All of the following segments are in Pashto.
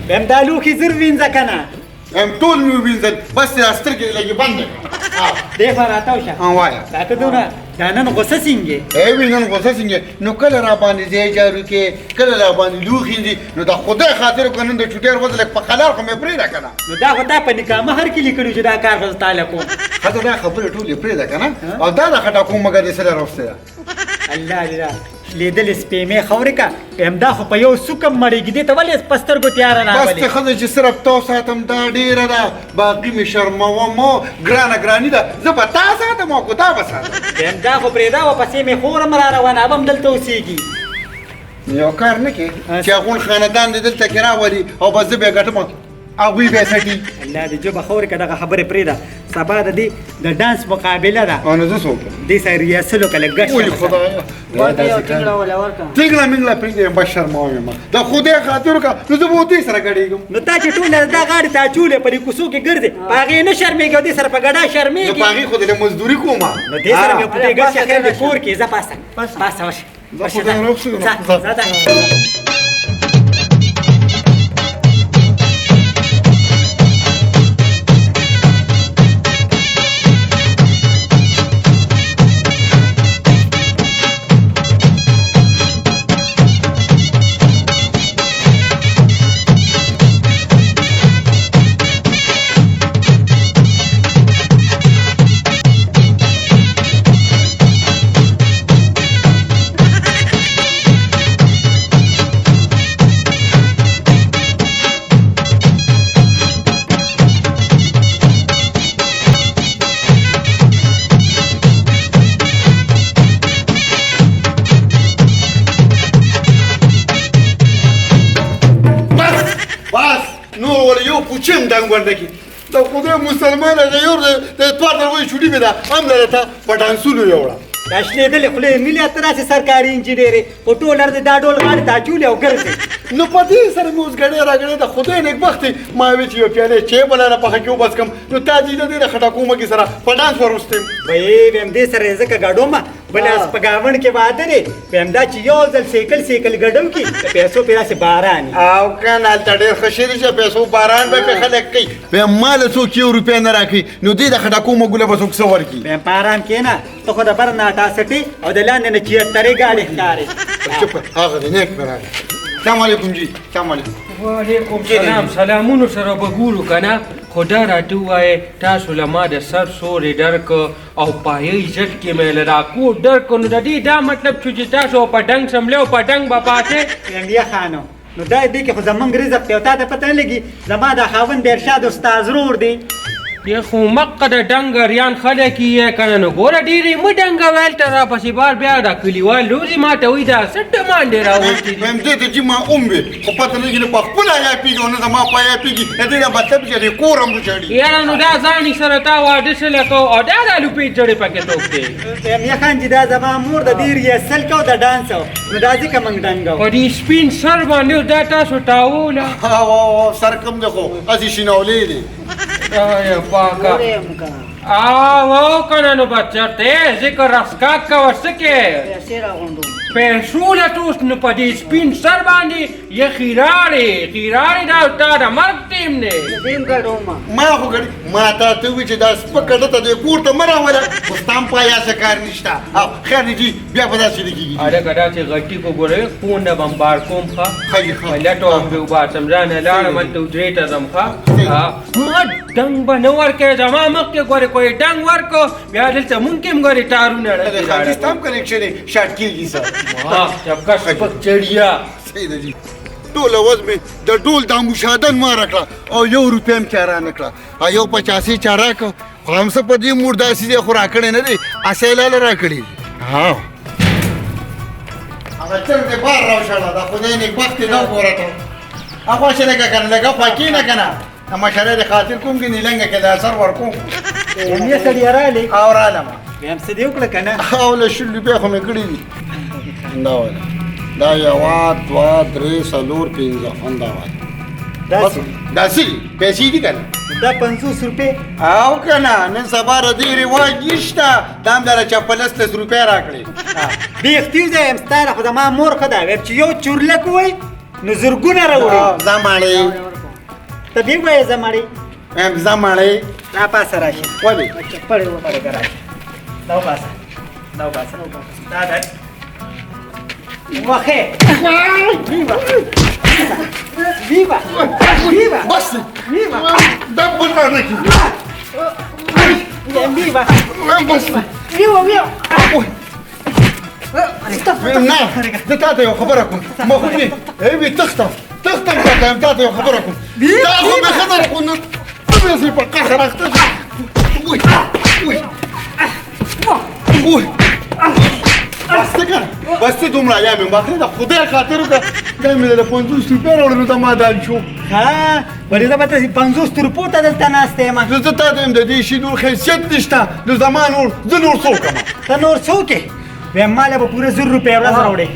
ویم دا لوښي زر وینځه که نه ټول مې ووینځل بس یې سترګې لږې بندې کړه دې خوا راتاو شه وایه دا ته دونه دا نن غوسه سینګې وي نن غوسه څنګه نو کله را باندې ځای جارو کې کله را باندې لوښي دي نو د خدای خاطر وکړه نن د چوټۍ ورځ لږ په قلار خو مې پرېږده که نه نو دا خو تا په نکاح مهر کې لیکلي چې دا کار خو زه تاله کوم ښځه دا خبرې ټولې پرېږده که نه او دا د خټاکو مګر دې سره راوستې ده الله دې لیدلې سپېمې خورې که ویم دا خو په یو سوکم مړېږي دې ته ولې په سترګو تیاره نه بس ته ښځه چې صرف تو ساتم دا ډېره ده باقي مې شرموم ګرانه ګراني ده زه به تا ساتم او که دا به ساتم ویم دا خو پرېږده وه پسې مې خورم را روانه به هم دلته اوسېږي یو کار نه کې چې هغون خاندان دې دلته کې راولي او بس زه بیا ګټم هغوی بیا څټي الله دې جوبه خورې که دغه خبرې پرېږده سبا د دې د ډانس مقابله ده او نو زه څه وکړم دې سره ریاسل وکړه لږ ګډ ولې خدایه ټینګله مینګله پرېږدې بس شرموم یم د خدای خاطر وکړه نو زه به ودې سره ګډېږم نو تا چې ټوله دا غاړې ته اچولې په دې کوڅو کې ګرځې په هغې نه شرمېږي او دې سره په ګډا نو په شرمېږي هغې خو دې مزدوري کوم نو دې سره مې په دې ګډ شخیر د کور کې زه پاسه پاسه وشه پوچیم دنگ ورنکی دا خدای مسلمان هغه یور د اتوار دروي چوټي مې ده هم لرته په ډانسونو یوړه دا شلېدلې خولې ملي ته راسې سرکاري انجینرې په ټولر دې دا ډول غاړې ته اچولې او ګرځې نو په دې سره مې اوس ګډې راګډې د خدای نیکبختې ما وی چې یو پیالې چای بلانه پخه کې وبس کم نو تا دې د خټاکو مګي سره په ډانس وروستم وې ویم دې سره ځکه ګډوم بل اس په گاون کې واده دی ویم دا چې یو ځل سیکل ګډم کې پیسو پیرا سي باران او کنه تل ډېر خوشی چې پیسو باران به خلک کوي ویم مال څو کې روپیا نه راکې نو دې د خټاکو مګوله بس وکسو ورکی ویم پاران کې نه ته خو د بر نه تاسټي او د لاندې نه چې ترې گاډي ښکارې چپ هغه دې نیک برابر السلام علیکم جی السلام علیکم وعلیکم سلام سلامونو سره بګورو کنه خدا راته وایي تاسو له ما د سر سورې ډرک او پایې عزت کې مې له راکو ډرک نو د دې دا مطلب چې تاسو په ډنګ سملې او په ډنګ به پاتې انډیا خانو نو دا دې کې خو زمونږ رزق دی او تا ته پته نه لګي زما د خاوند د ارشاد استاد ضرور دی یا خو مقه د ډنګریان خلک یې کنه نو ګوره ډېرې مو ډنګه ویل ته راپسې بار بیا دا کلیوال روزي ما ته وایي دا څه ډمانډې راوړتي دي ویم دې ته چې ما وي خو پته نه لګي په خپله یاپېږي او نه زما په یاپېږي د دې نه مطلب چې د کور هم وچاړي یاره نو دا ځاني سره تا واده سله کو او دا د الوپې جوړې پکې ټوک دی امیا خان چې دا زما مور د دې ریاسل کو د ډانس نو دا ځکه موږ ډنګو او دې سپین سر باندې دا تاسو تاوله او سر کم دی خو هسې شینولې دی یا پاکا او کنه نو بچه ته ذکر رسکاک کا ورسکه پیسو لټوس نو په دې سپین سر باندې یا خیراړې دا تا د مرګ ټیم نه ما خو ګړي ما ته وی چې دا سپکړه ته د کور ته مراوله مستام پایا څه کار نشته او خیر دې بیا په داسې لګيږي اره کدا چې غلطي کو ګوره فون د بمبار کوم ښه خی لټو به وبا سمجانه لاړه من ته درې ته زم ښه ما ډنګ بنور کې زما مخ کې ګوره کوئی ډنګ ورکو بیا دلته ممکن ګوره ټارونه د خاصستان کنیکشن شارټ کیږي سر واه چپکا سپک چړیا صحیح دی ټول اواز مې د ډول د مشادن ما راکړه او یو روپیا هم چاره نه کړه او یو 85 چاره کو خو هم څه په دې مرداسي دی خو راکړی نه دی اصیلاله راکړي ها هغه چر دې بار راوشاله دا خدای نیکبخت دی نو ګوره ته هغه چې لګه کنه لګه پاکي نه کنه اما شره د خاطر کوم کې نیلنګ کې د اثر ورکوم امیا سړی رالی او رالم ویم څه دی وکړه کنه او له شل روپیا خو مې کړي دي دا وایي دا یو دوه درې څلور پنځه دا وایي داسې پیسې دي کنه دا 50 روپۍ او کنه نن سبا د دې رواج نشته دا هم دله چپه 10 روپۍ راکړې بې اختیار یم ستا خو زما مور ښه ده ویم چې یو چورلک ووایي نو زرګونه راوړي زماړې ته دی وایې زماړې هم زماړې را پاسه راشي ولې پړې وپړې راشي دا پاسه دا پاسه دا دا واخه ویوا ویوا بس ویوا دا بلانه کی ویوا بس ویوا ویوا نه زه تا ته یو خبره کوم ما خو دې ای وي تختم تا ته یو خبره کوم دا خو مې خبره کوم نو ته سي په قهر اخته وای وای بس ته دومره یا مې مخې د خدای خاطر دا مې د 50 روپۍ راوړل ته ما دال شو ها ولې دا به ته 50 روپو ته دلته ناست یم زه تا ته د دې شي نور حیثیت نشته د زمان زه نور څوک یم ته نور څوک یې ویم ماله به پوره 100 روپۍ ورځ راوړې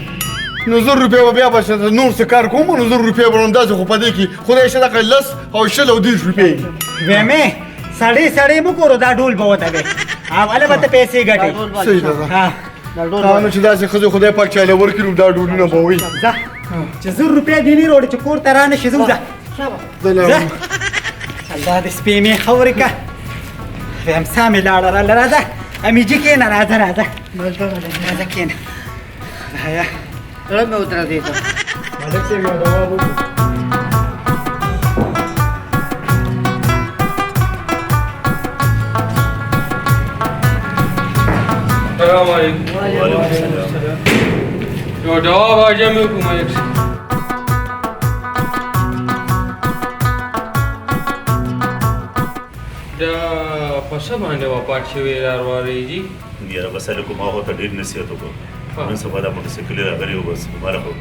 نو 100 روپۍ به بیا به نور څه کار کوم نو 100 روپۍ به هم داسې خو په دې کې خدای شه دغه 10 او 20 او 30 روپۍ ویمې سړی مو کورو دا ډول به وته وې اوله به ته پیسې ګټې صحیح ده ها نو چې داسې ښځې خدای پاک چاله ورکړي دا ډولونه به وي ځه چې 100 روپۍ دې نه وروړې چې کور ته را نه شې ځه ځه الله دې سپی مې ښه ورکړه ویم سا مې لاړه راله راځه امیجي کښېنه راځه راځه کښېنه هیا زړه مې ودرېد. ملک صاحب یو دوا وکړو السلام علیکم یو دوا واجه مې وکړو ملک صاحب دا په څه باندې وفات شوی راروارېږي یاره بس علیکم ما هو ته ډېر نصیحت وکړو نن سبا دا موټرسایکل راغلی و بس ماله خو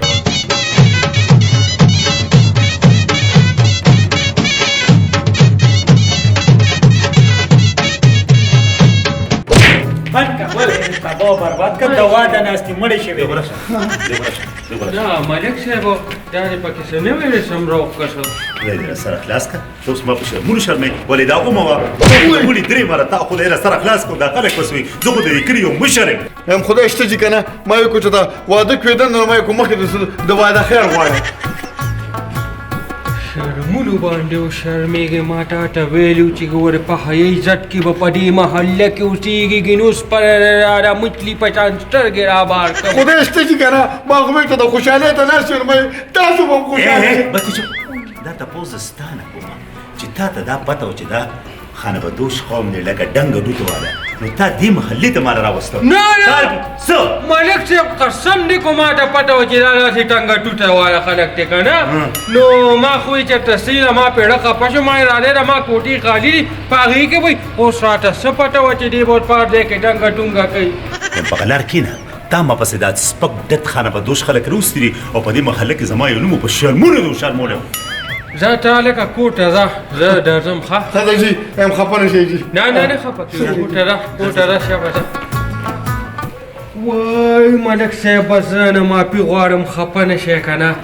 بند که ولې تبا برباد که دوا د ناستې مړې شوې نه ملک صاحب دا دې پکې څه نه ویلې سم راوکړه خدای دې سره خلاص کړه ته اوس ما په شرمونو شرمې ولې دا ومه وه ولې درې مره تا خدای را سره خلاص کړو دا خلک بس وي زه خو د دې کلي یو مشر یم هم خدای شته چې که نه ما یې کو چې دا واده کېدن نو ما یې کو مخکې د واده خیر غواړم شرمونو باندې و شرمېږې ما تا ته ویلو چې ګوره په حیا عزت کې به په دې محله کې اوسېږي ګینوس پر را مچلي په شان سترګې رابار کړم خدای شته چې که نه ما خو مې ته د خوشحالۍ ته ناست یم تاسو به هم خوشحاله بس چپ دا تپوس ستا نه کومه چې تا ته دا پته و چې دا خانه بدوش قوم دی لکه ډنګه دوت والا نو تا دې محلې ته ماله راوستم نه څه ملک صاحب قسم دې کو ما ته پته و چې دا داسې ټنګه ټوټه والا خلک دی که نه نو ما خو یې چېرته سیله ما پیړه خفه شو ما یې رالی ده ما کوټې خالي دي په هغې کې به اوس راته څه پته وه چې دې به پار دی کې ډنګه ټونګه کوي په غلار کښېنه تا ما پسې دا سپک ډت خانه بدوش خلک راوستي دي او په دې محله کې زما یو نوم په شرمونو دی شرمولی زه ته لکه کوټه ځه زه درځم ښه صدق جي هم خفه نه شئ جي نه خفه کېږه کوټه ځه شابه ځه وای ملک صاحب زه نه معافي غواړم خفه نه شې که نه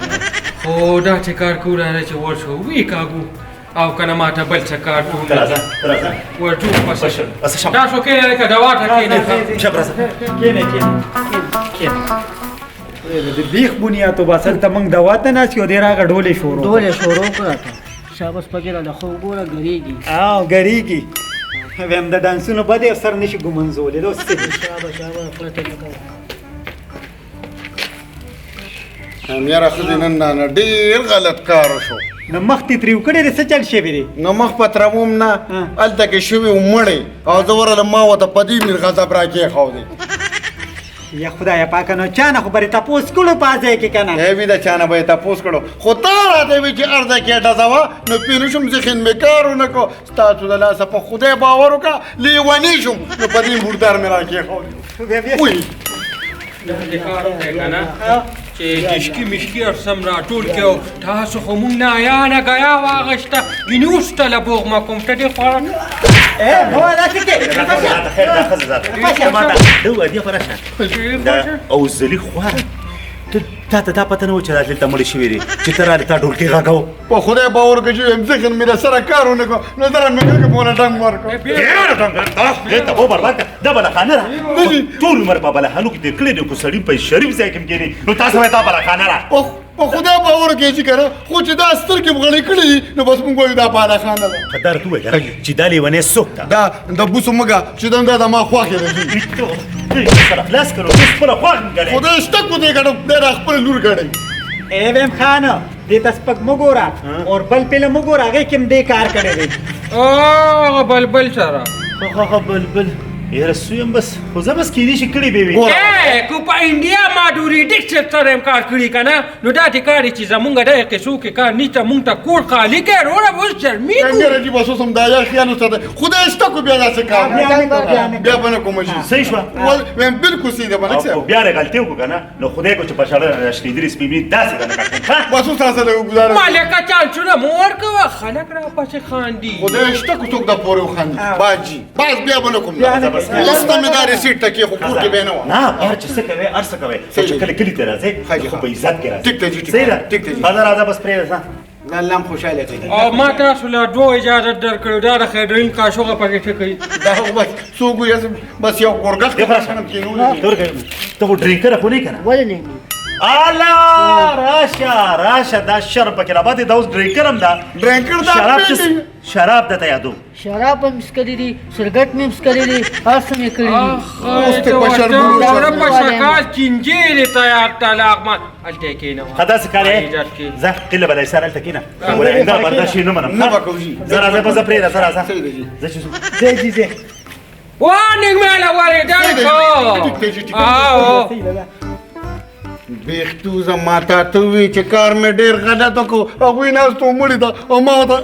خو دا چې کار کوو راځه چې ورشو وی کاږو او که نه ما ته بل څه کار کوو ورځو پسې دا شو کښېنه لکه دوا ته کښېنه د بیخ بنیاتو بس هلته موږ دوا ته ناست یو دی راغه ډولې شروع ډولې شروع کړه ته شاباس پکې راله خو ګوره ګریږي او ګریږي ویم د ډانسونو بد یې سر نشي ګمنځولی دا اوس څه شاباس خپله ته نه هم یاره ښځې نن نه ډېر غلط کار شو نو مخ دې ترې وکړی دی څه چل شوی دی نو مخ په تروم نه هلته کې شوي و مړی او زه ورغلم ما ورته په دې میر غضب را کېښودی یا خدایه پاکه نو چا نه خو برې تپوس کړو په ځای کې که نه ای وي د چا نه به یې تپوس کړو خو تا راته وي چې ارده کې ډزوه نو پې نه شم ذهن مې کار ونه کړو ستاسو د لاسه په خدای باور وکړه لیونی شم نو په دې مردار مې را کېښودی وایي دې کار دی که نه چې کشکي مشکي ارسم راټول کړي او تاسو خو مونږ نه حیا نه ګیا واغېسته ګینوس ته له بوغمه کوم ته دې خوړه هو داسې کې خیر دا ښځه ذاته ما ته ده وویل دې خو راشه دا اوزلي خواره تا ته دا پته نه و چې دا دلته مړی شوي دي چې ته رالې تا ډولکۍ غږوه په خدای باور وکړه چې یم ذهن مې د سره کار ونه کړو نو زره مې کړکه په ونه ډنګ ورکړو دا تبو برباد کړه دا بلخانه ده ټول عمر په بلخانو کې تېر کړی دی خو سړي په شریف ځای کې هم کښېني نو تاسو وایي دا بلخانه ده په خدای باور کوي چې کنه خو چې دا سترګې مغړې کړې نو بس موږ وایو دا بالا خانه ده خدار ته وایي چې دا لیونی څوک ده دا د بوسو مګه چې دا د ما خواخې ده سره خلاص کړو خپله خوا ګڼې خدای شته کو دې ګډه ډېر خپل لور ګړې اے ویم خان دې تسپک مګورا اور بل پله مګورا هغه کوم دې کار کړی دی او بلبل سره بلبل یاره سویم بس خو زه بس کیدی شي کړي به وي اے کو په انډیا ماډوري ډیکټر سره هم کار کړی کنه نو دا دې کار چې زمونږ د قصو کې کار نشته مونږ ته کور خالی کې وروره اوس شرمېږو څنګه راځي بس اوس هم دا یا خیال سره خدای شته کو بیا داسې کار بیا باندې کوم شي صحیح شو ول ویم بالکل سیده باندې څه بیا غلطي وکړه کنه نو خدای کو چې په شاړه راشي درې سپېمې داسې کنه بس اوس تاسو له گزاره مالکه چانچونه مور کوه خلک را پسې خاندي خدای شته کو څوک د پورو خاندي باجی بس بیا باندې کوم لسته مې دا ریسیټ تکي خو کور کې به نه و نه هر څه څه کوي هر څه کوي چې کله کلی ته راځي خو په عزت کې راځي ټیک ته جی صحیح ده ټیک ته جی راځه بس پرې ځه الله هم خوشاله کوي او ما تاسو له دوه اجازه درکړو دا د خیرین کاشوغه پکې ټکوي دا خو بس څوک یې بس یو ګورګښت څنګه کینو ته خو ډرینکر خو نه کنه ولې نه الا راشه دا شر پکې را باندې دا اوس ډرینکر هم دا ډرینکر دا شراب دته یادو شراب هم مسکلي دي سرګټ مې مسکلي دي هر څه مې کړي دي اوس ته بشر په شکال چنجې تیار طلاق ما الته کینه خدا څه کړي زه قله بلای سره الته کینه ولې دا برداشت نه منم نه وکوي زرا زه په پرې سره زه زه چې زه وانګ مالا وره دا کو بیختو زما ته وی چې کار مې ډېر غلط وکړو هغوی ناستو مړي ده او ما ته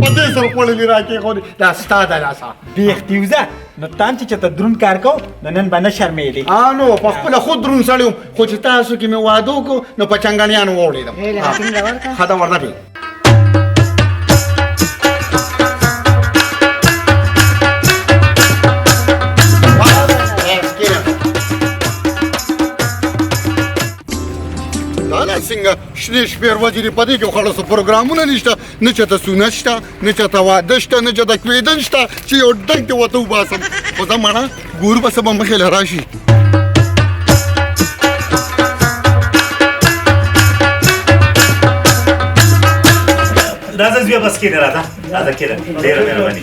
په دې سره خوړلي راکېښودې دا ستا د لاسه بیختیوزه نو تان چې ته دروند کار کو نو نن به نه شرمېدې نو په خپله خود دروند سړی وم خو چې تاسو کې مې واده وکړو نو په چنګانیانو واوړېدم ښه ده ورته پې څنګه شنې شپې ورځې دي په دې کې خلاص پروګرامونه نشته نه چاته سونه شته نه چاته واده شته نه چاته کویدن شته چې یو ډنګ دې ورته وباسم خو زه مړه ګور به څه به مخې له راشي راځه بیا بس کېنه راځه کېنه ډېره مهرباني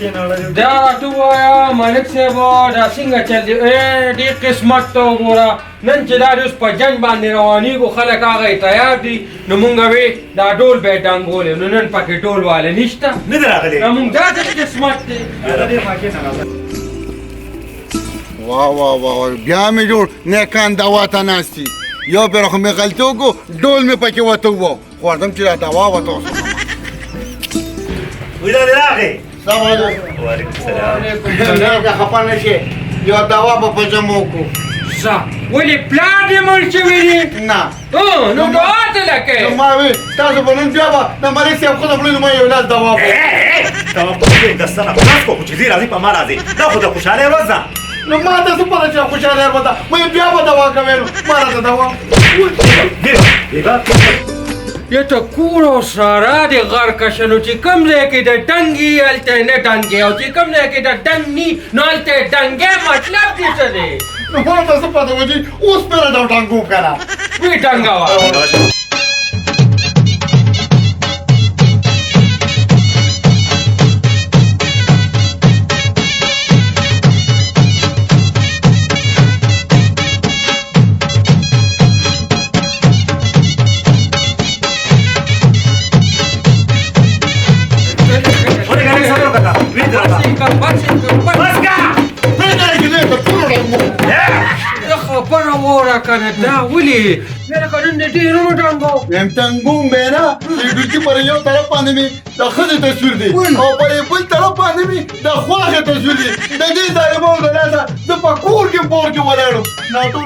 دا راته ووایه ملک صاحب دا څنګه چل دی ډېر قسمت ته وګوره نن چې دا اوس په جنګ باندې روانېږو خلک هغه تیار دي نو مونږ وی دا ډول به یې ډنګولې نو نن پکې ډول والی نشته نه دی راغلی نو مونږ دا څه قسمت دی واه بیا مې جوړ نیکان دوا ته ناست دي یو پېره خو مې غلطي وکړو ډول مې پکې ورته ووایو خو وردم چې دا دوا ورته وسوم ویلا دی راغی السلام علیکم وعلیکم السلام که خفه نه شې یو دوا به په جمع وکړو ځه ولې پلار دې مړ شوي دي نه نو دعا ته لکې نو ما وی تاسو به نن بیا به د ملک صاحب خود خپلې نو ما یو لاس دوا وکړو ته په د سره خلاص کو چې دې راځي په ما راځي دا خو د خوشحالۍ ورځ ده نو ما ته څه پته چې خوشحاله یم ده مې بیا به دوا کوې نو ما راته دوا یا ته کور او سارا د غر کشنو چې کوم ځای کې د ډنګي هلته نه ډنګې او چې کوم ځای کې د ډنګ ني نو هلته ډنګې مطلب دې څه دی نو ما ته څه پته وه چې اوس مې راته ډنګو که نه وی ډنګوه خبره وره کنه دا ولې مې لکه نن د ډېرونو ډنګو یم ټنګوم به نه چې ډوچي پر یو طرف باندې مې د ښځې تصویر دی او پر بل طرف باندې مې د خواښې تصویر دی د دې ظالمانو د لاسه زه په کور کې پور کې ولاړ یم دا ټول